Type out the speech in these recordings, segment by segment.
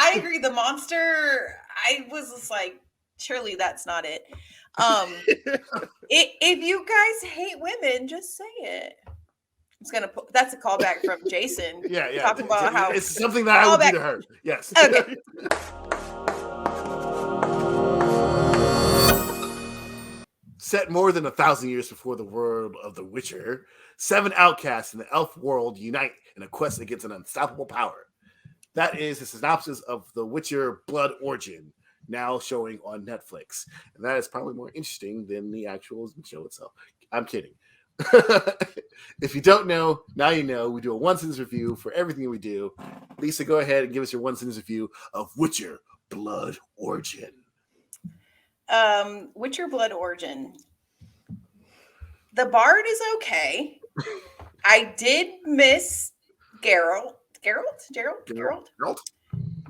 I agree. The monster, I was just like, surely that's not it. If you guys hate women, just say it. It's gonna put. That's a callback from Jason. Yeah. Talking about how it's something that I would do to her. Yes. Okay. Set more than 1,000 years before the world of The Witcher, 7 outcasts in the elf world unite in a quest against an unstoppable power. That is the synopsis of The Witcher Blood Origin, now showing on Netflix. And that is probably more interesting than the actual show itself. I'm kidding. If you don't know, now you know. We do a one-sentence review for everything we do. Lisa, go ahead and give us your one-sentence review of Witcher Blood Origin. Witcher Blood Origin. The bard is okay. I did miss Geralt.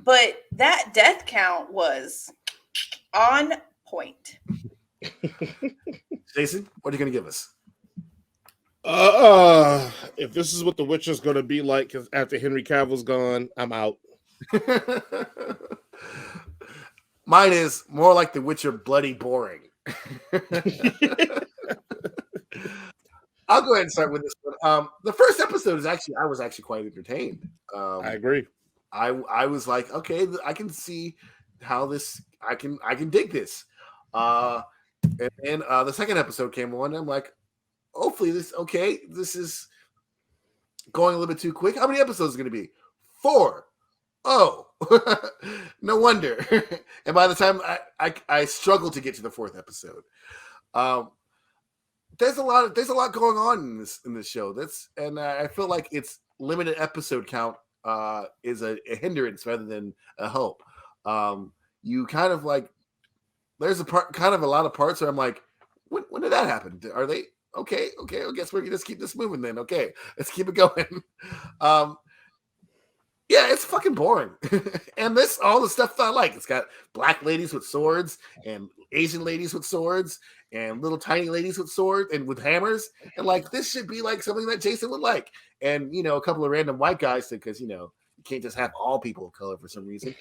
But that death count was on point. Jason, what are you going to give us? If this is what The Witcher's going to be like after Henry Cavill's gone, I'm out. Mine is more like The Witcher bloody boring. I'll go ahead and start with this one. The first episode is I was actually quite entertained. I agree. I was like, okay, I can see how I can dig this. And then the second episode came on, and I'm like, hopefully this is going a little bit too quick. How many episodes is it going to be? 4. Oh, no wonder. And by the time I struggled to get to the 4th episode, there's a lot going on in this show. I feel like its limited episode count is a hindrance rather than a help. You kind of like there's a lot of parts where I'm like, when did that happen? Are they okay? I guess we're gonna just keep this moving then. Okay, let's keep it going. Yeah, it's fucking boring. And all the stuff that I like. It's got black ladies with swords and Asian ladies with swords and little tiny ladies with swords and with hammers. And like, this should be like something that Jason would like. And, a couple of random white guys because, you can't just have all people of color for some reason.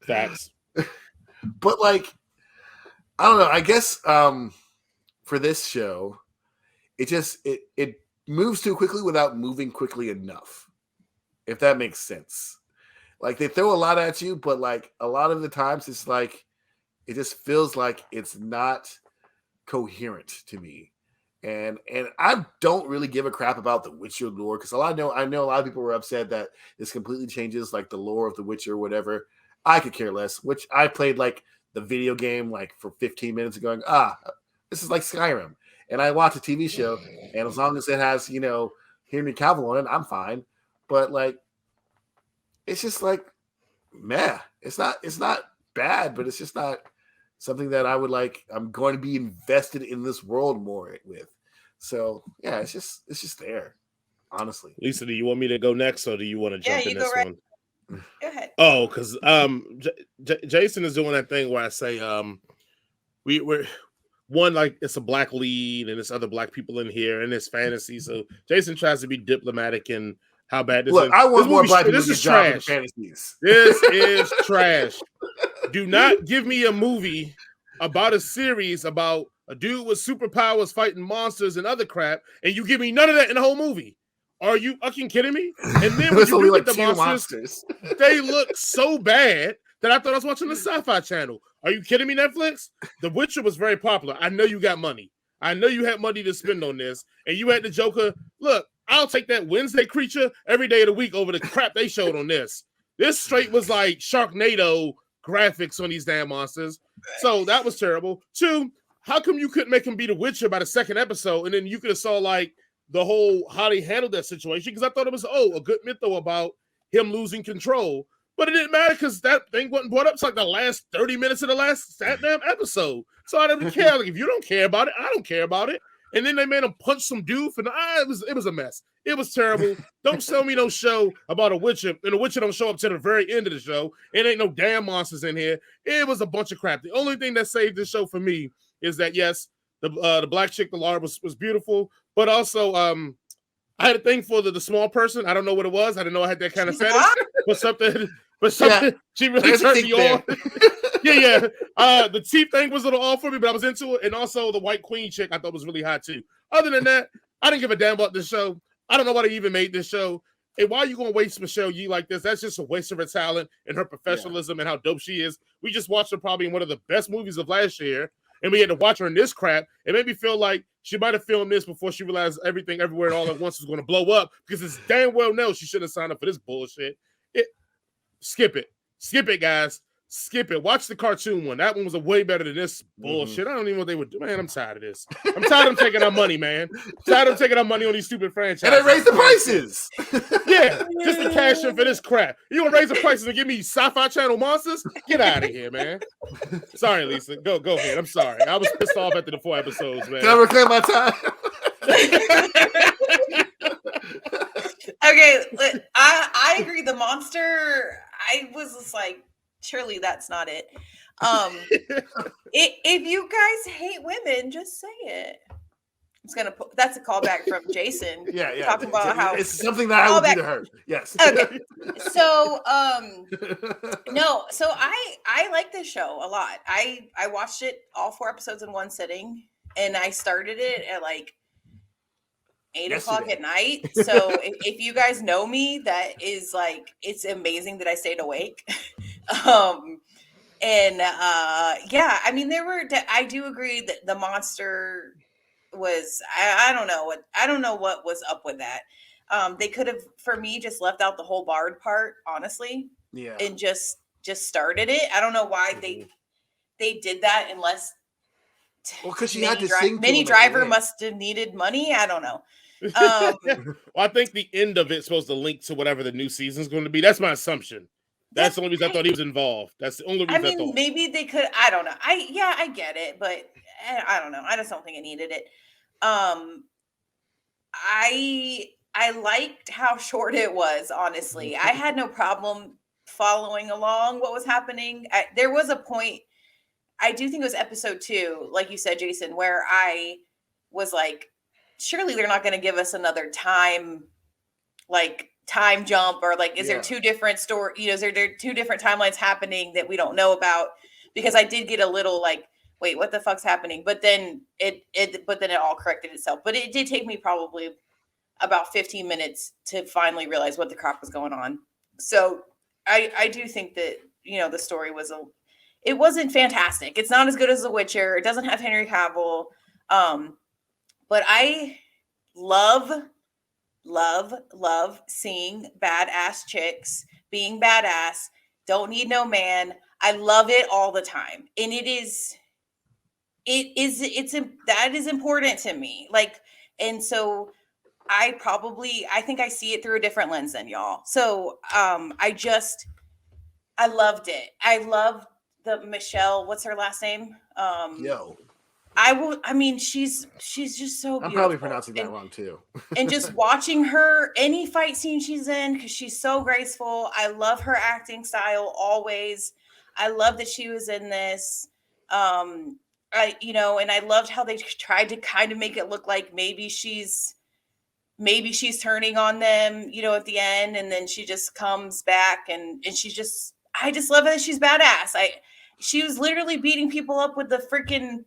Facts. But like, I don't know. I guess for this show, it moves too quickly without moving quickly enough, if that makes sense. Like, they throw a lot at you, but like a lot of the times it's like it just feels like it's not coherent to me. And I don't really give a crap about the Witcher lore, because I know a lot of people were upset that this completely changes like the lore of the Witcher or whatever. I could care less, which I played like the video game like for 15 minutes and going, this is like Skyrim. And I watch a TV show, and as long as it has, Henry Cavill on it, I'm fine. But like, it's just like, meh. It's not bad, but it's just not something that I would like. I'm going to be invested in this world more with. So yeah, it's just there. Honestly, Lisa, do you want me to go next, or do you want to jump in this one? Go ahead. Oh, because Jason is doing that thing where I say we're. One, like, it's a black lead and there's other black people in here and it's fantasy. So Jason tries to be diplomatic in how bad this is. I want more black people. This is trash. Fantasies. This is trash. Do not give me a movie about a series about a dude with superpowers fighting monsters and other crap, and you give me none of that in the whole movie. Are you fucking kidding me? And then when you look at the monsters, they look so bad that I thought I was watching the Sci-Fi Channel. Are you kidding me, Netflix? The Witcher was very popular. I know you got money. I know you had money to spend on this. And you had the Joker. Look, I'll take that Wednesday creature every day of the week over the crap they showed on this. This straight was like Sharknado graphics on these damn monsters. So that was terrible. 2, how come you couldn't make him be the Witcher by the 2nd episode? And then you could have saw like the whole, how they handled that situation. Because I thought it was, a good mytho about him losing control. But it didn't matter because that thing wasn't brought up to like the last 30 minutes of the last damn episode. So I didn't care. Like, if you don't care about it, I don't care about it. And then they made him punch some dude. And it was a mess. It was terrible. Don't sell me no show about a Witcher. And the Witcher don't show up to the very end of the show. It ain't no damn monsters in here. It was a bunch of crap. The only thing that saved this show for me is that, yes, the black chick, the Laura, was beautiful. But also, I had a thing for the small person. I don't know what it was. I didn't know I had that kind of fetish. but something she really There's a turned thing me on. Yeah. The teeth thing was a little off for me, but I was into it. And also the White Queen chick I thought was really hot too. Other than that, I didn't give a damn about this show. I don't know why they even made this show. And why are you going to waste Michelle Yee like this? That's just a waste of her talent and her professionalism and how dope she is. We just watched her probably in one of the best movies of last year, and we had to watch her in this crap. It made me feel like she might have filmed this before she realized everything everywhere and all at once was going to blow up, because it's damn well knows she shouldn't have signed up for this bullshit. Skip it, guys. Skip it. Watch the cartoon one. That one was way better than this bullshit. I don't even know what they would do. Man, I'm tired of this. I'm tired of them taking our money, man. I'm tired of them taking our money on these stupid franchises. And they raised the prices. Yeah, just to cash in for this crap. You gonna raise the prices and give me Sci-Fi Channel monsters? Get out of here, man. Sorry, Lisa. Go ahead. I'm sorry. I was pissed off after the 4 episodes, man. Can I reclaim my time? Okay, I agree. The monster, I was just like, surely that's not it. If you guys hate women, just say it. It's gonna put, that's a callback from Jason. Yeah. Talking about how it's something that I would do to her. Yes. Okay. So no, so I like this show a lot. I watched it all 4 episodes in one sitting, and I started it at like 8 o'clock at night. So if you guys know me, that is like, it's amazing that I stayed awake. Yeah, I mean, I do agree that the monster was, I don't know what was up with that. They could have, for me, just left out the whole Bard part, honestly. Yeah. And just started it. I don't know why they did that, unless because she had to sing. Minnie Driver must have needed money. I don't know. Well, I think the end of it's supposed to link to whatever the new season's going to be. That's my assumption. That's the only reason I thought he was involved. That's the only reason I thought. Maybe they could. I don't know. I get it, but I don't know. I just don't think it needed it. I liked how short it was. Honestly, I had no problem following along what was happening. There was a point. I do think it was episode 2, like you said, Jason, where I was like, surely they're not going to give us another time jump, or like, is there 2 different is there 2 different timelines happening that we don't know about? Because I did get a little like, wait, what the fuck's happening? But then it all corrected itself. But it did take me probably about 15 minutes to finally realize what the crap was going on. So I do think that, the story it wasn't fantastic. It's not as good as The Witcher. It doesn't have Henry Cavill. But I love seeing badass chicks being badass. Don't need no man. I love it all the time. And that is important to me. Like, and so I think I see it through a different lens than y'all. So I loved it. I loved the Michelle, what's her last name? She's just so beautiful. I'm probably pronouncing that wrong too. And just watching her, any fight scene she's in, because she's so graceful. I love her acting style always. I love that she was in this. And I loved how they tried to kind of make it look like maybe she's turning on them, at the end, and then she just comes back and I just love that she's badass. She was literally beating people up with the freaking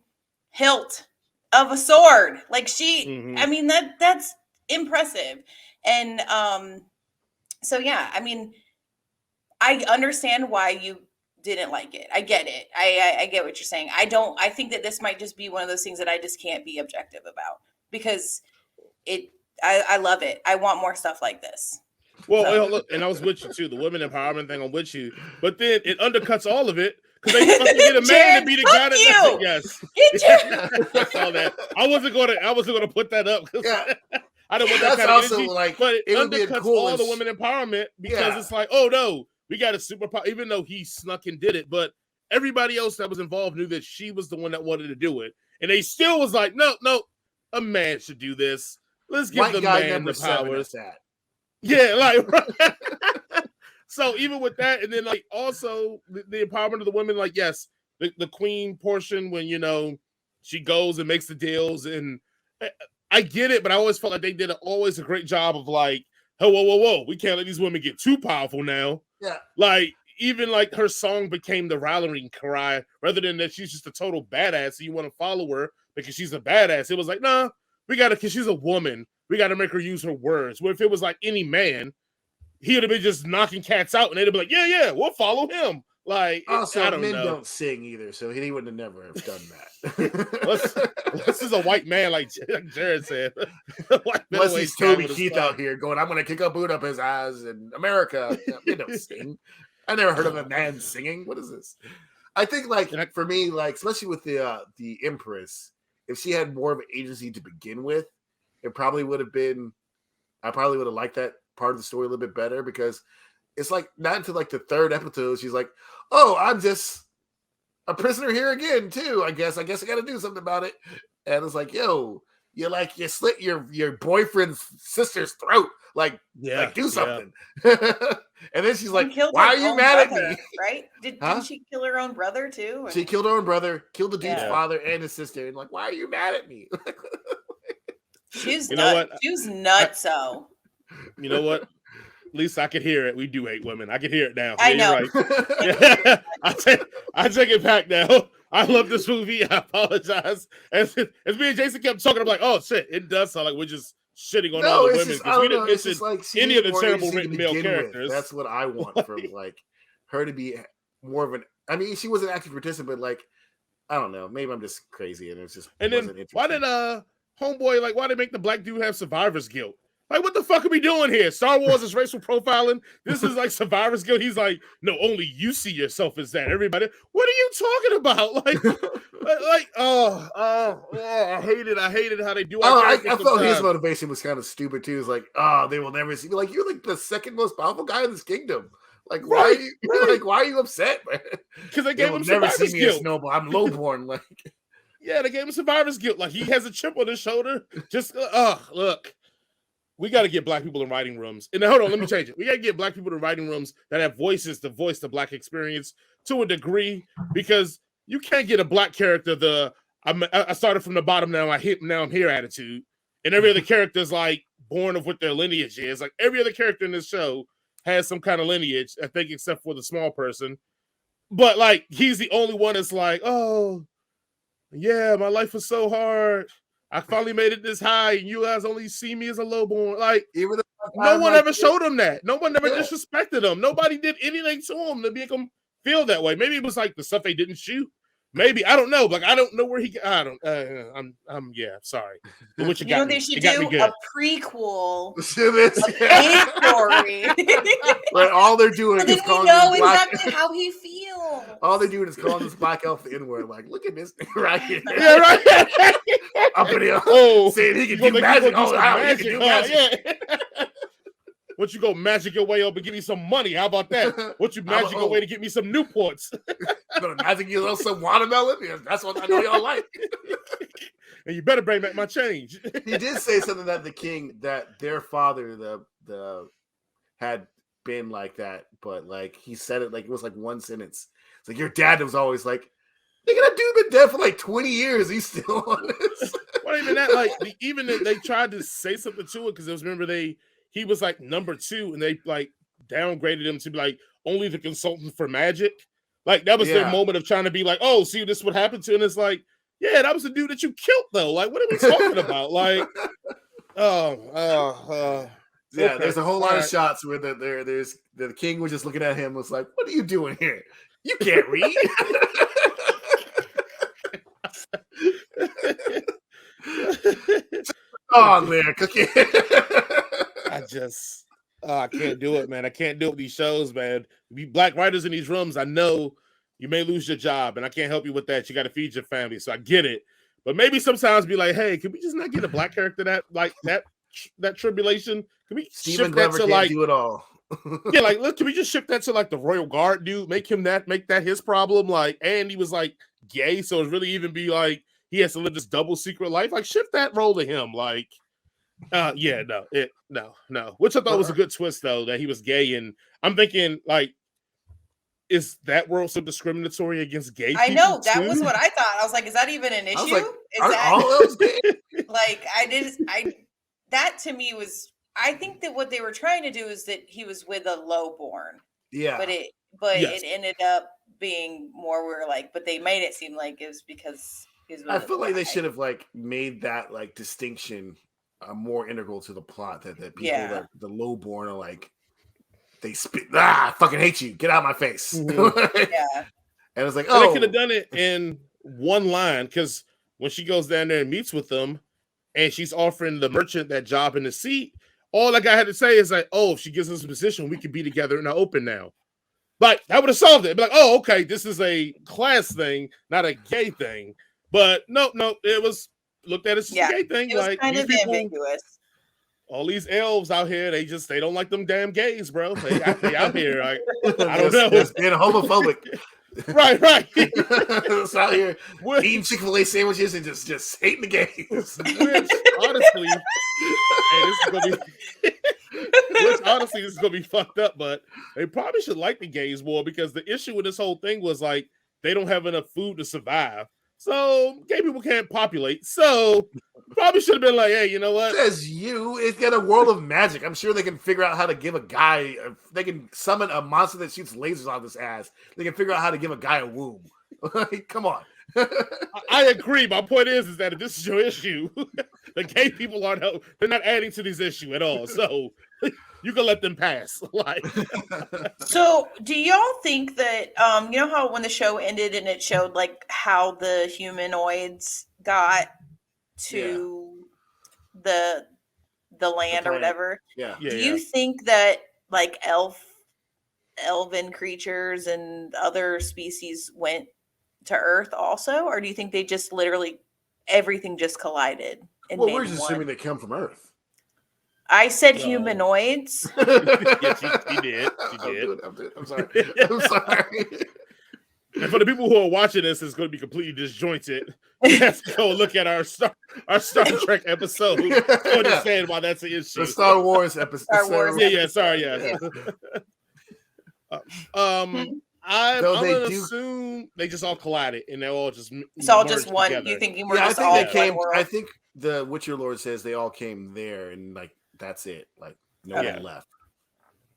hilt of a sword. Like I mean, that's impressive. And so yeah, I mean, I understand why you didn't like it. I get it. I get what you're saying. I think that this might just be one of those things that I just can't be objective about, because I love it. I want more stuff like this. Well, look, and I was with you too. The women empowerment thing, I'm with you. But then it undercuts all of it, because they fucking get a man to be the guy that yes. I saw that. I wasn't gonna put that up. Yeah. I don't want that kind of energy, like, but it undercuts cool all the women empowerment, because it's like, oh no, we got a superpower, even though he snuck and did it, but everybody else that was involved knew that she was the one that wanted to do it. And they still was like, no, a man should do this. Let's give the man the powers. Yeah, like so even with that, and then like also the empowerment of the women, like yes, the queen portion when she goes and makes the deals, and I get it, but I always felt like they did always a great job of like oh, whoa, we can't let these women get too powerful now. Yeah. Like, even like her song became the rallying cry rather than that she's just a total badass. So you want to follow her because she's a badass. It was like, nah, we got to, because she's a woman, we got to make her use her words. What if it was like any man, he would have been just knocking cats out and they'd be like, yeah, we'll follow him. Like, also, I don't men know. don't sing either, so he would have never have done that. This is a white man, like Jared said. Unless he's Toby Keith out here going, I'm going to kick a boot up his ass in America. They don't sing. I never heard of a man singing. What is this? I think, like, for me, like, especially with the Empress, if she had more of an agency to begin with, it probably would have been. I probably would have liked that part of the story a little bit better, because it's like not until like the third episode she's like, "Oh, I'm just a prisoner here again, too. I guess I got to do something about it." And it's like, "Yo, you slit your boyfriend's sister's throat. Like do something." And then she's like, "Why are you mad brother, at me?" Right? Didn't she kill her own brother too? She killed her own brother, killed the dude's father and his sister, and like, "Why are you mad at me?" She's nuts. She's nuts. So you know what? At least I could hear it. We do hate women. I can hear it now. I know. Right. I take it back now. I love this movie. I apologize. As me and Jason kept talking, I'm like, oh shit, it does sound like we're just shitting on all the women because we didn't mention like any of the terrible written male characters. That's what I want from like her to be more of an. I mean, she was an active participant, but like, I don't know. Maybe I'm just crazy, and it's just. And then why did homeboy like? Why did they make the black dude have survivor's guilt? Like, what the fuck are we doing here? Star Wars is racial profiling. This is like survivor's guilt. He's like, no, only you see yourself as that. Everybody, what are you talking about? I hated how they do. I felt his motivation was kind of stupid too. It's like, they will never see me. Like, you're like the second most powerful guy in this kingdom. Like, why are you upset, man? Because they gave him never survivor's see me guilt. as noble. I'm lowborn. Like, yeah, they gave him survivor's guilt. Like, he has a chip on his shoulder. Just look. We got to get black people in writing rooms. And hold on, let me change it. We got to get black people in writing rooms that have voices to voice the black experience to a degree, because you can't get a black character I started from the bottom, now I'm here attitude. And every other character is like born of what their lineage is. Like every other character in this show has some kind of lineage, I think, except for the small person. But like he's the only one that's like, oh, yeah, my life was so hard. I finally made it this high, and you guys only see me as a lowborn. Like, even no one ever showed him that. No one ever disrespected him. Nobody did anything to him to make him feel that way. Maybe it was like the stuff they didn't shoot. Maybe I don't know. Like I don't know where he. I don't. I'm sorry. But what you know they should do a prequel, a story. Right, all they're doing so is then we know exactly how he feels. All they're doing is calling this black elf the N-word. Like, look at this thing right here. Yeah, right. Up in here, saying he can do magic. He can do magic. Yeah. Once you go magic your way up and give me some money, how about that? Once you magic your way to get me some Newports. Gonna magic you little some watermelon? Yeah, that's what I know y'all like. And you better bring back my change. He did say something that the king, that their father, the had been like that, but like he said it like it was like one sentence. It's like your dad was always like, nigga, that dude been dead for like 20 years. He's still on this. Well, even that, like even they tried to say something to it because it was he was like number 2, and they like downgraded him to be like only the consultant for magic. Like that was their moment of trying to be like, oh, see, this what happened to, and it's like, yeah, that was the dude that you killed though. Like, what are we talking about? Like, yeah, there's a whole lot of shots where there's the king was just looking at him, was like, what are you doing here? You can't read. Oh, there, cookie. I can't do it, man. I can't do it with these shows, man. Be black writers in these rooms, I know you may lose your job, and I can't help you with that. You got to feed your family, so I get it. But maybe sometimes be like, hey, can we just not get a black character that tribulation? Can we shift that to like do it all? Yeah, like look, can we just shift that to like the Royal Guard dude? Make that his problem. Like, and he was like gay, so it really even be like he has to live this double secret life. Like, shift that role to him. Like, no. Which I thought was a good twist though, that he was gay, and I'm thinking like, is that world so discriminatory against gay people? I know that too? was what I thought. I was like, is that even an issue? Like, is that all those gay? Like that to me was I think that what they were trying to do is that he was with a lowborn, Yeah. but it ended up being more where like, but they made it seem like it was because he was with I a feel like they guy. should have like made that like distinction more integral to the plot that people Yeah. like the lowborn are like they spit I fucking hate you, get out of my face. Yeah. And it's like, And they oh, could have done it in one line, because when she goes down there and meets with them, and she's offering the merchant that job in the seat, all that guy had to say is like, "Oh, if she gives us a position, we can be together in the open now." Like that would have solved it. Be like, "Oh, okay, this is a class thing, not a gay thing." But no, it was looked at as just a gay thing. It was Like kind these of people, ambiguous. all these elves out here, they don't like them damn gays, bro. They out here. Like, I don't know. Just being homophobic. Right. It's out here eating Chick-fil-A sandwiches and just hating the gays. Which honestly, this is gonna be fucked up, but they probably should like the gays more, because the issue with this whole thing was like they don't have enough food to survive. So gay people can't populate. So probably should have been like, hey, you know what? Says you. It's got a world of magic. I'm sure they can figure out how to give a guy. They can summon a monster that shoots lasers out of his ass. They can figure out how to give a guy a womb. Come on. I agree. My point is that if this is your issue, the gay people they're not adding to this issue at all. So you can let them pass. Like, so do y'all think that you know how when the show ended and it showed like how the humanoids got to the land or whatever? Yeah. Do you think that like elven creatures and other species went to Earth also, or do you think they just literally everything just collided? And Well, we're just assuming they come from Earth. I said humanoids. Yes, she did. I'm sorry. I'm sorry. And for the people who are watching this, it's going to be completely disjointed. Let's go look at our Star Trek episode to understand why that's an issue. The Star Wars episode. Star Wars Yeah. I'm gonna assume they just all collided and they're all just it's all just one. Together. You thinking we're Yeah, just I think all they came. one world? I think the Witcher Lord says they all came there and like that's it. Like no one left.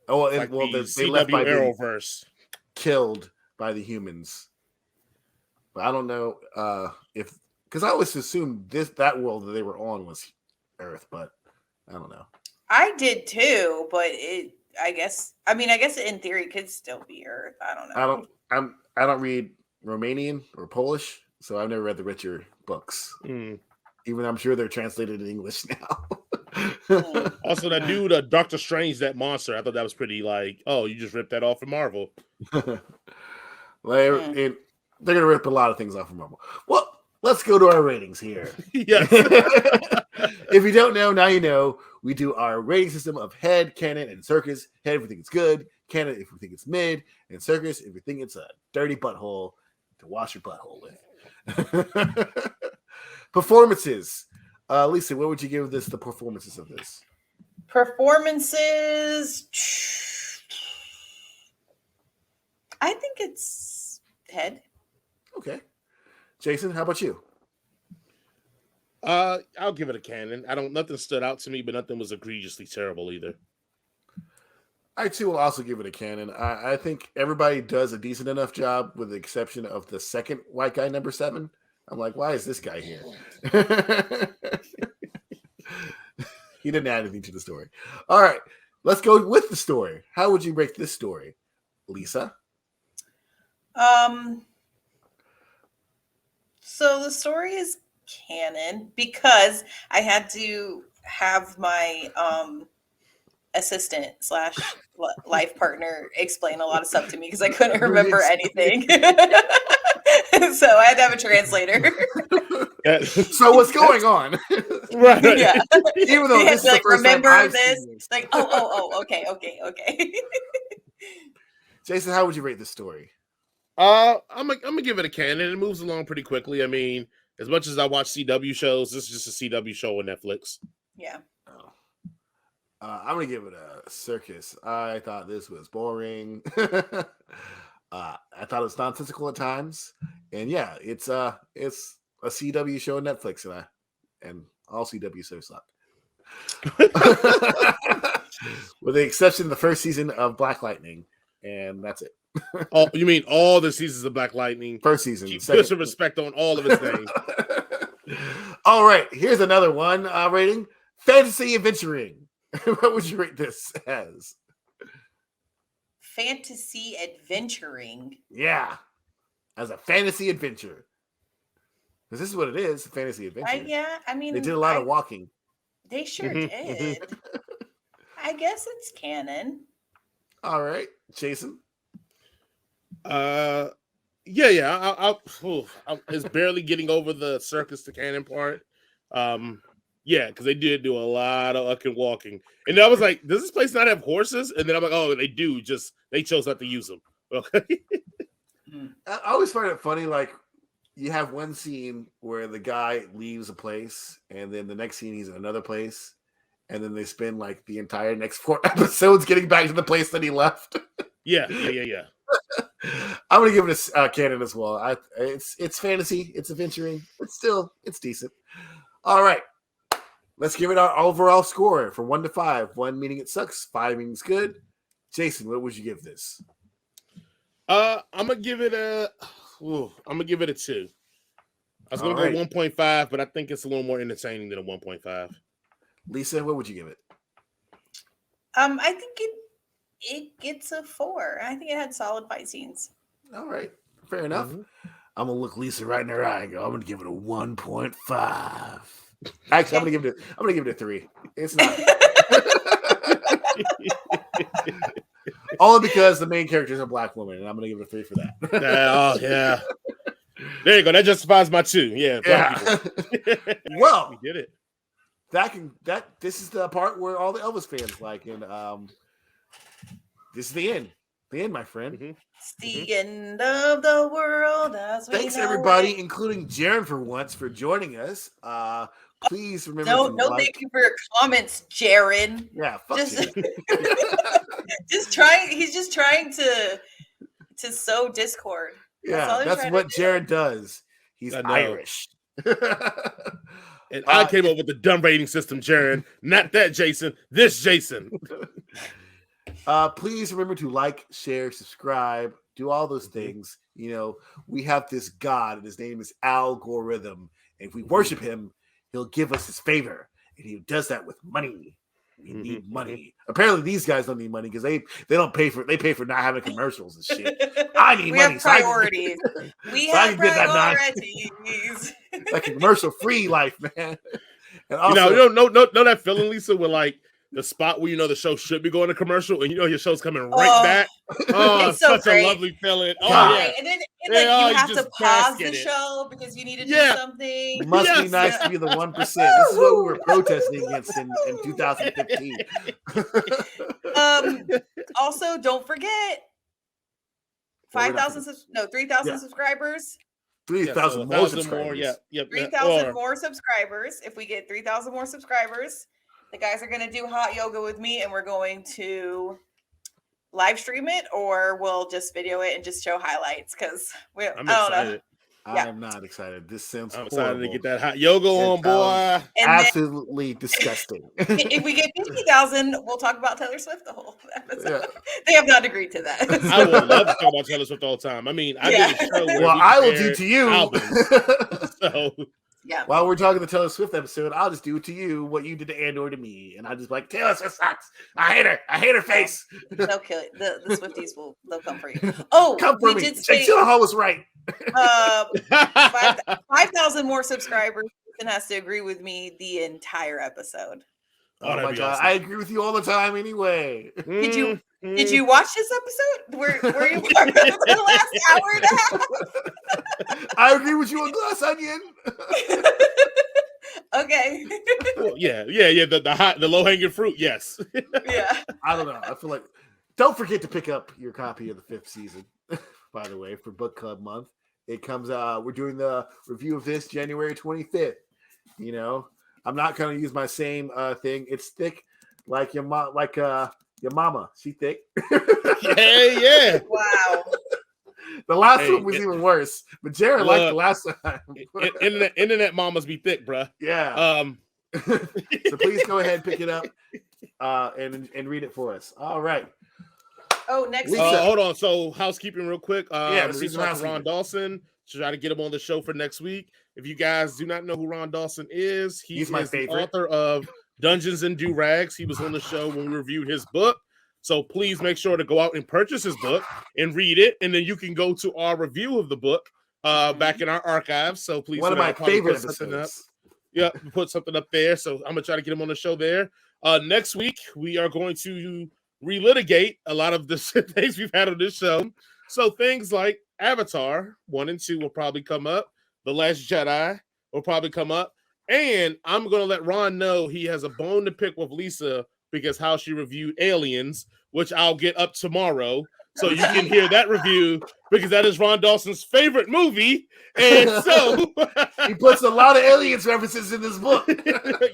Oh, and, like well, the they left by being Arrowverse. killed by the humans. But I don't know if because I always assumed that world that they were on was Earth, but I don't know. I did too, but I guess in theory it could still be Earth. I don't know. I don't read Romanian or Polish, so I've never read the Witcher books. Even though I'm sure they're translated in English now. Also, that dude, Doctor Strange, that monster, I thought that was pretty like, oh, you just ripped that off of Marvel. They're gonna rip a lot of things off of Marvel. Well, let's go to our ratings here. Yes. If you don't know, now you know. We do our rating system of head, canon, and circus. Head if we think it's good, canon if we think it's mid, and circus if we think it's a dirty butthole to wash your butthole with. Performances. Lisa, what would you give the performances of this? Performances. I think it's head. Okay. Jason, how about you? I'll give it a canon. Nothing stood out to me, but nothing was egregiously terrible either. I too will also give it a canon. I think everybody does a decent enough job, with the exception of the second white guy, number 7. I'm like, why is this guy here? He didn't add anything to the story. All right, let's go with the story. How would you rate this story, Lisa? So the story is canon because I had to have my assistant / life partner explain a lot of stuff to me because I couldn't remember anything. So I had to have a translator. So what's going on? Right. Yeah. Even though this is the first time I've seen this. Like, okay. Jason, how would you rate this story? I'm gonna give it a canon. It moves along pretty quickly. I mean, as much as I watch CW shows, this is just a CW show on Netflix. Yeah. I'm gonna give it a circus. I thought this was boring. I thought it was nonsensical at times, and yeah, it's a CW show on Netflix, and all CW shows suck. With the exception of the first season of Black Lightning, and that's it. Oh, you mean all the seasons of Black Lightning? First season. Keep pushing respect on all of his names. All right, here's another one rating. Fantasy adventuring. What would you rate this as? Fantasy adventuring. Yeah, as a fantasy adventure. Because this is what it is, a fantasy adventure. Yeah, I mean, they did a lot of walking. They sure did. I guess it's canon. All right, Jason. Yeah. It's barely getting over the circus to canon part. Yeah, because they did do a lot of fucking walking, and I was like, "Does this place not have horses?" And then I'm like, "Oh, they do. Just they chose not to use them." Okay. I always find it funny, like you have one scene where the guy leaves a place, and then the next scene he's in another place, and then they spend like the entire next 4 episodes getting back to the place that he left. Yeah. I'm gonna give it a canon as well. It's fantasy, it's adventuring, but still it's decent. All right, let's give it our overall score from 1 to 5. 1 meaning it sucks, 5 meaning it's good. Jason, what would you give this? I'm gonna give it a 2. I was gonna go 1.5, but I think it's a little more entertaining than a 1.5. Lisa, what would you give it? I think it gets a 4. I think it had solid fight scenes. All right, fair enough. I'm gonna look Lisa right in her eye and go, I'm gonna give it a 1.5. Actually, I'm gonna give it a 3. It's not only because the main character is a black woman, and I'm gonna give it a 3 for that. Yeah. There you go. That justifies my 2. Yeah. Well, we did it. This is the part where all the Elvis fans like, and this is the end. The end, my friend. It's the end of the world. Thanks everybody, including Jaren for once, for joining us. Please remember. No, thank you for your comments, Jaren. Yeah, fuck He's just trying to sow discord. That's what Jaren does. He's Irish. And I came up with the dumb rating system, Jaren. Not that Jason. This Jason. Please remember to like, share, subscribe, do all those things. You know, we have this God, and his name is Algorithm. And if we worship him, he'll give us his favor. And he does that with money. We need money. Apparently, these guys don't need money because they don't pay for it. They pay for not having commercials and shit. I need money. Have priorities. We have priorities. Like a commercial-free life, man. And also, you know that feeling, Lisa, with like the spot where the show should be going to commercial, and your show's coming right back. Oh, it's such a lovely feeling. Oh yeah, and then you have to pause the show because you need to do something. It must be nice to be the 1%. This is what we were protesting against in 2015. Also, don't forget 3,000 subscribers. 3,000 more subscribers. 3,000 more subscribers. If we get 3,000 more subscribers, the guys are going to do hot yoga with me, and we're going to live stream it, or we'll just video it and just show highlights because I don't know. I'm not excited. This sounds horrible. Excited to get that hot yoga on, boy. Absolutely disgusting. If we get 50,000, we'll talk about Taylor Swift the whole episode. Yeah. They have not agreed to that. So. I would love to talk about Taylor Swift all the time. I mean, I did a show where I will do to you. Albums, so. Yeah. While we're talking the Taylor Swift episode, I'll just do it to you what you did to Andor to me, and I'll just be like, Taylor Swift sucks. I hate her. I hate her face. They'll kill it. The Swifties they'll come for you. Oh, come for me. Jake Gyllenhaal was right. 5,000 more subscribers and has to agree with me the entire episode. Oh my god, awesome. I agree with you all the time anyway. Did you watch this episode? Were you part of the last hour and a half? I agree with you on Glass Onion. Okay. Well, yeah. The low hanging fruit. Yes. Yeah. I don't know. I feel like don't forget to pick up your copy of the 5th season. By the way, for Book Club Month, it comes. We're doing the review of this January 25th. You know, I'm not going to use my same thing. It's thick, like your mama. She thick. Yeah. Wow. The last one was even worse, but Jared liked the last time. Internet mamas be thick, bruh. Yeah. So please go ahead, pick it up, and read it for us. All right. Oh, next week. Hold on. So housekeeping real quick. Yeah, reach out to Ron Dawson to try to get him on the show for next week. If you guys do not know who Ron Dawson is, he's my favorite. The author of Dungeons and Do-Rags. He was on the show when we reviewed his book. So please make sure to go out and purchase his book and read it. And then you can go to our review of the book back in our archives. So please. One of my favorite episodes. Yeah, put something up there. So I'm going to try to get him on the show there. Next week, we are going to relitigate a lot of the things we've had on this show. So things like Avatar 1 and 2 will probably come up. The Last Jedi will probably come up. And I'm going to let Ron know he has a bone to pick with Lisa because how she reviewed Aliens, which I'll get up tomorrow. So you can hear that review because that is Ron Dawson's favorite movie. And so he puts a lot of Aliens references in this book.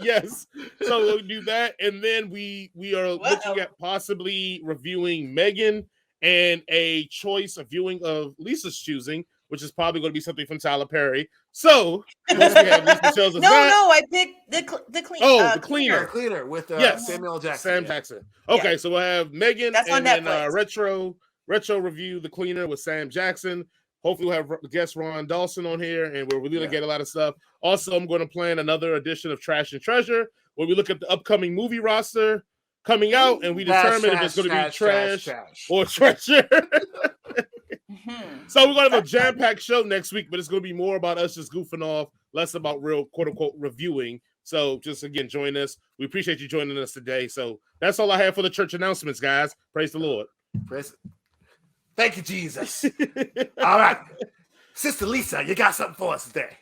Yes. So we'll do that. And then we are looking at possibly reviewing Megan and a viewing of Lisa's choosing, which is probably going to be something from Tyler Perry. So once we have Lisa shows us I picked the cleaner. Oh, the cleaner. Cleaner with Samuel Jackson. Sam Jackson. Okay, yeah. So we'll have Megan and then retro review The Cleaner with Sam Jackson. Hopefully we'll have guest Ron Dawson on here, and we'll really get a lot of stuff. Also, I'm going to plan another edition of Trash and Treasure, where we look at the upcoming movie roster coming out, and we determine if it's going to be trash or treasure. So we're going to have a jam-packed show next week, but it's going to be more about us just goofing off, less about real quote-unquote reviewing. So just, again, join us. We appreciate you joining us today. So that's all I have for the church announcements, guys. Praise the Lord. Thank you, Jesus. All right. Sister Lisa, you got something for us today.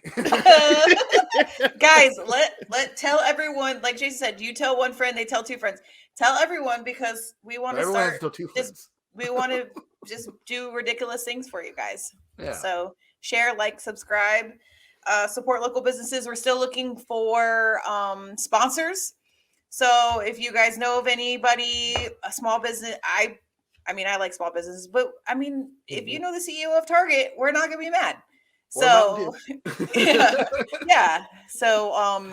Guys, let tell everyone, like Jason said, you tell one friend, they tell two friends. Tell everyone because we want to start. We want to just do ridiculous things for you guys. Yeah. So share, like, subscribe, support local businesses. We're still looking for sponsors. So if you guys know of anybody, a small business, I like small businesses, but I mean, if you know the CEO of Target, we're not gonna be mad. So yeah. So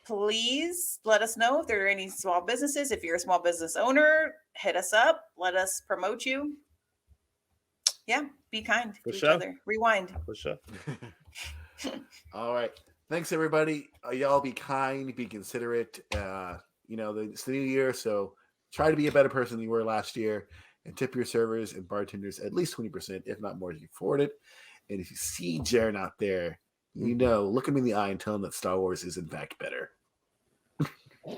please let us know if there are any small businesses. If you're a small business owner, hit us up. Let us promote you. Yeah, be kind to each other. Rewind. For sure. All right. Thanks, everybody. Y'all be kind, be considerate. It's the new year, so try to be a better person than you were last year, and tip your servers and bartenders at least 20%, if not more, if you afford it. And if you see Jaren out there, look him in the eye and tell him that Star Wars is in fact better. We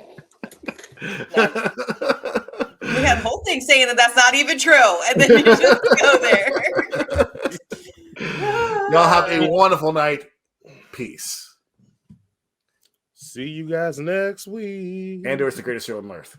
have whole thing saying that that's not even true, and then you just go there. Y'all have a wonderful night. Peace. See you guys next week. Andor is the greatest show on earth.